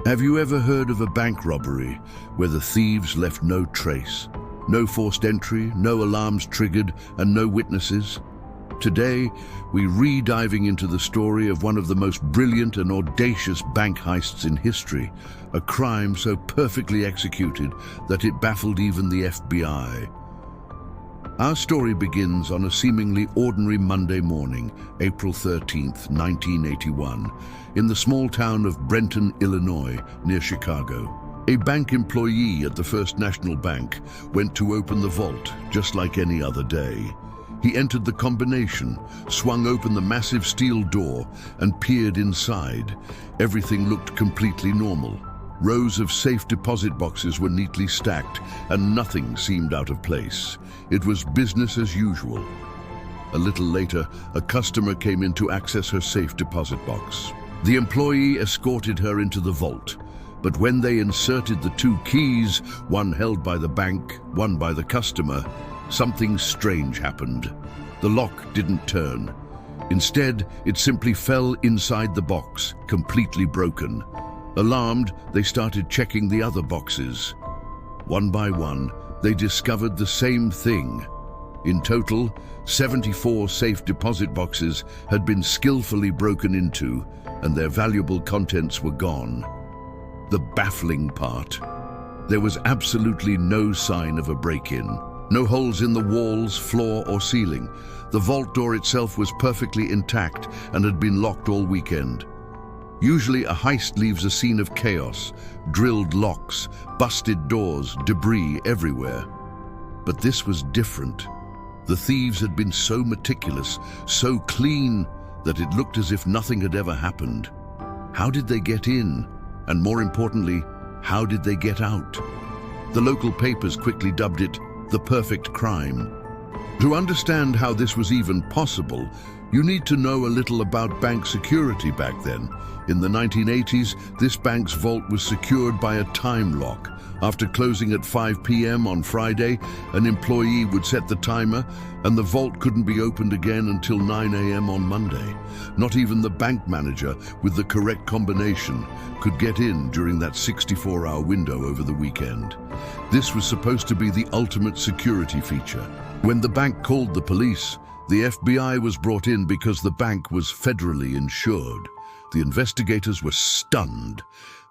Have you ever heard of a bank robbery where the thieves left no trace? No forced entry, no alarms triggered, and no witnesses? Today, we're re-diving into the story of one of the most brilliant and audacious bank heists in history, a crime so perfectly executed that it baffled even the FBI. Our story begins on a seemingly ordinary Monday morning, April 13th, 1981, in the small town of Brenton, Illinois, near Chicago. A bank employee at the First National Bank went to open the vault just like any other day. He entered the combination, swung open the massive steel door, and peered inside. Everything looked completely normal. Rows of safe deposit boxes were neatly stacked, and nothing seemed out of place. It was business as usual. A little later, a customer came in to access her safe deposit box. The employee escorted her into the vault, but when they inserted the two keys, one held by the bank, one by the customer, something strange happened. The lock didn't turn. Instead, it simply fell inside the box, completely broken. Alarmed, they started checking the other boxes. One by one, they discovered the same thing. In total, 74 safe deposit boxes had been skillfully broken into, and their valuable contents were gone. The baffling part: there was absolutely no sign of a break-in. No holes in the walls, floor, or ceiling. The vault door itself was perfectly intact and had been locked all weekend. Usually a heist leaves a scene of chaos, drilled locks, busted doors, debris everywhere. But this was different. The thieves had been so meticulous, so clean, that it looked as if nothing had ever happened. How did they get in? And more importantly, how did they get out? The local papers quickly dubbed it the perfect crime. To understand how this was even possible, you need to know a little about bank security back then. In the 1980s, this bank's vault was secured by a time lock. After closing at 5 p.m. on Friday, an employee would set the timer, and the vault couldn't be opened again until 9 a.m. on Monday. Not even the bank manager, with the correct combination, could get in during that 64-hour window over the weekend. This was supposed to be the ultimate security feature. When the bank called the police, the FBI was brought in because the bank was federally insured. The investigators were stunned.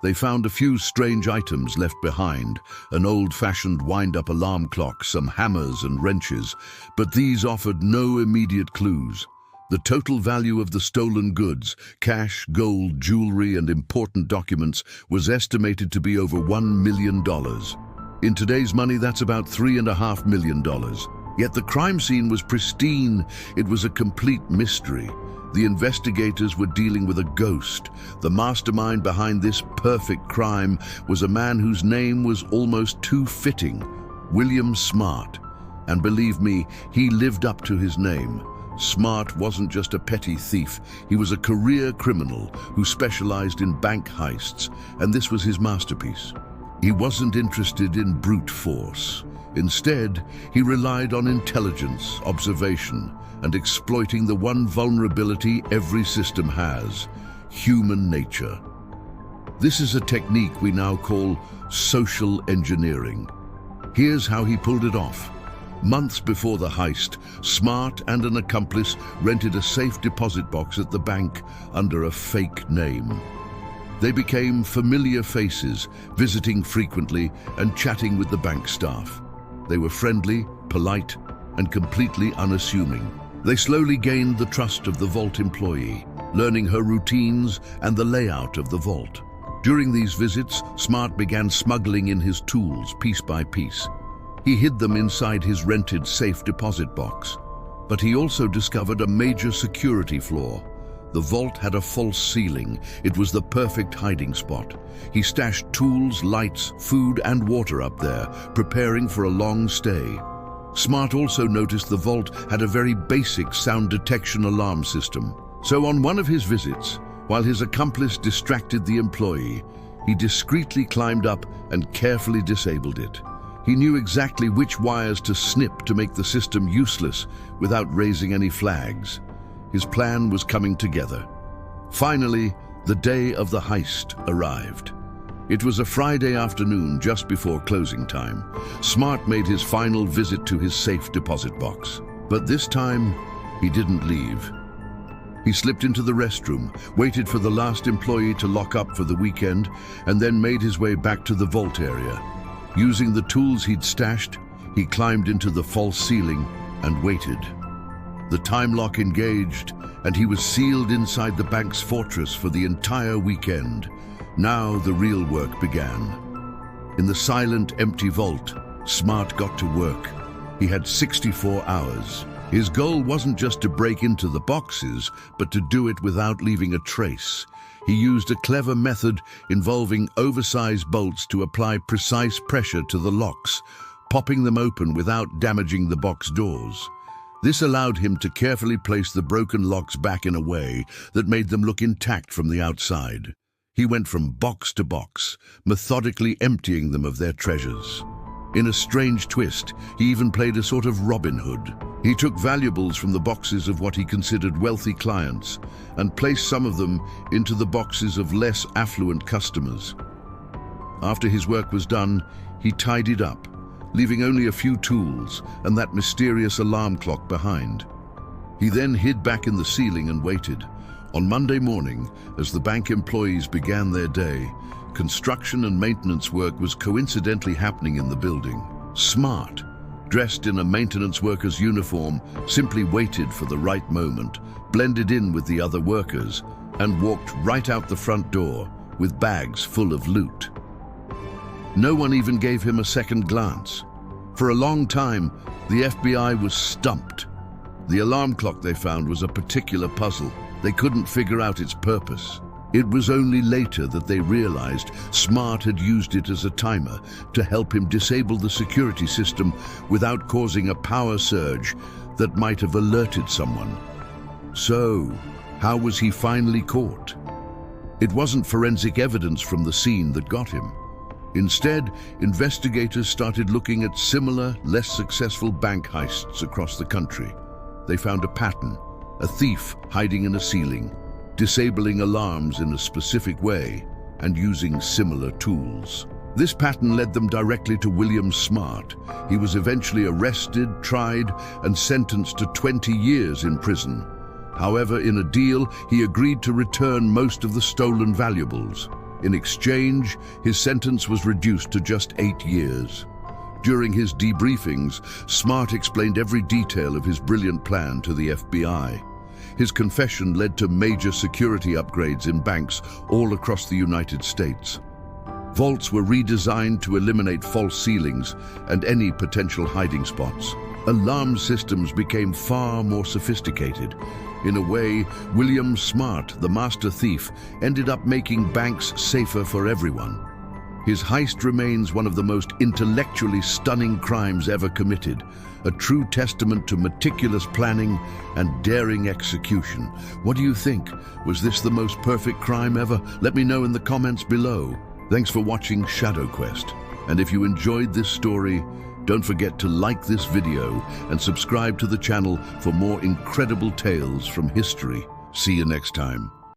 They found a few strange items left behind, an old-fashioned wind-up alarm clock, some hammers and wrenches, but these offered no immediate clues. The total value of the stolen goods, cash, gold, jewelry, and important documents, was estimated to be over $1 million. In today's money, that's about $3.5 million. Yet the crime scene was pristine. It was a complete mystery. The investigators were dealing with a ghost. The mastermind behind this perfect crime was a man whose name was almost too fitting, William Smart. And believe me, he lived up to his name. Smart wasn't just a petty thief. He was a career criminal who specialized in bank heists, and this was his masterpiece. He wasn't interested in brute force. Instead, he relied on intelligence, observation, and exploiting the one vulnerability every system has: human nature. This is a technique we now call social engineering. Here's how he pulled it off. Months before the heist, Smart and an accomplice rented a safe deposit box at the bank under a fake name. They became familiar faces, visiting frequently and chatting with the bank staff. They were friendly, polite, and completely unassuming. They slowly gained the trust of the vault employee, learning her routines and the layout of the vault. During these visits, Smart began smuggling in his tools piece by piece. He hid them inside his rented safe deposit box. But he also discovered a major security flaw. The vault had a false ceiling. It was the perfect hiding spot. He stashed tools, lights, food, and water up there, preparing for a long stay. Smart also noticed the vault had a very basic sound detection alarm system. So on one of his visits, while his accomplice distracted the employee, he discreetly climbed up and carefully disabled it. He knew exactly which wires to snip to make the system useless without raising any flags. His plan was coming together. Finally, the day of the heist arrived. It was a Friday afternoon just before closing time. Smart made his final visit to his safe deposit box. But this time, he didn't leave. He slipped into the restroom, waited for the last employee to lock up for the weekend, and then made his way back to the vault area. Using the tools he'd stashed, he climbed into the false ceiling and waited. The time lock engaged, and he was sealed inside the bank's fortress for the entire weekend. Now the real work began. In the silent, empty vault, Smart got to work. He had 64 hours. His goal wasn't just to break into the boxes, but to do it without leaving a trace. He used a clever method involving oversized bolts to apply precise pressure to the locks, popping them open without damaging the box doors. This allowed him to carefully place the broken locks back in a way that made them look intact from the outside. He went from box to box, methodically emptying them of their treasures. In a strange twist, he even played a sort of Robin Hood. He took valuables from the boxes of what he considered wealthy clients and placed some of them into the boxes of less affluent customers. After his work was done, he tidied up, leaving only a few tools and that mysterious alarm clock behind. He then hid back in the ceiling and waited. On Monday morning, as the bank employees began their day, construction and maintenance work was coincidentally happening in the building. Smart, dressed in a maintenance worker's uniform, simply waited for the right moment, blended in with the other workers, and walked right out the front door with bags full of loot. No one even gave him a second glance. For a long time, the FBI was stumped. The alarm clock they found was a particular puzzle. They couldn't figure out its purpose. It was only later that they realized Smart had used it as a timer to help him disable the security system without causing a power surge that might have alerted someone. So, how was he finally caught? It wasn't forensic evidence from the scene that got him. Instead, investigators started looking at similar, less successful bank heists across the country. They found a pattern: a thief hiding in a ceiling, disabling alarms in a specific way, and using similar tools. This pattern led them directly to William Smart. He was eventually arrested, tried, and sentenced to 20 years in prison. However, in a deal, he agreed to return most of the stolen valuables. In exchange, his sentence was reduced to just 8 years. During his debriefings, Smart explained every detail of his brilliant plan to the FBI. His confession led to major security upgrades in banks all across the United States. Vaults were redesigned to eliminate false ceilings and any potential hiding spots. Alarm systems became far more sophisticated. In a way, William Smart, the master thief, ended up making banks safer for everyone. His heist remains one of the most intellectually stunning crimes ever committed, a true testament to meticulous planning and daring execution. What do you think? Was this the most perfect crime ever? Let me know in the comments below. Thanks for watching Shadow Quest. And if you enjoyed this story, don't forget to like this video and subscribe to the channel for more incredible tales from history. See you next time.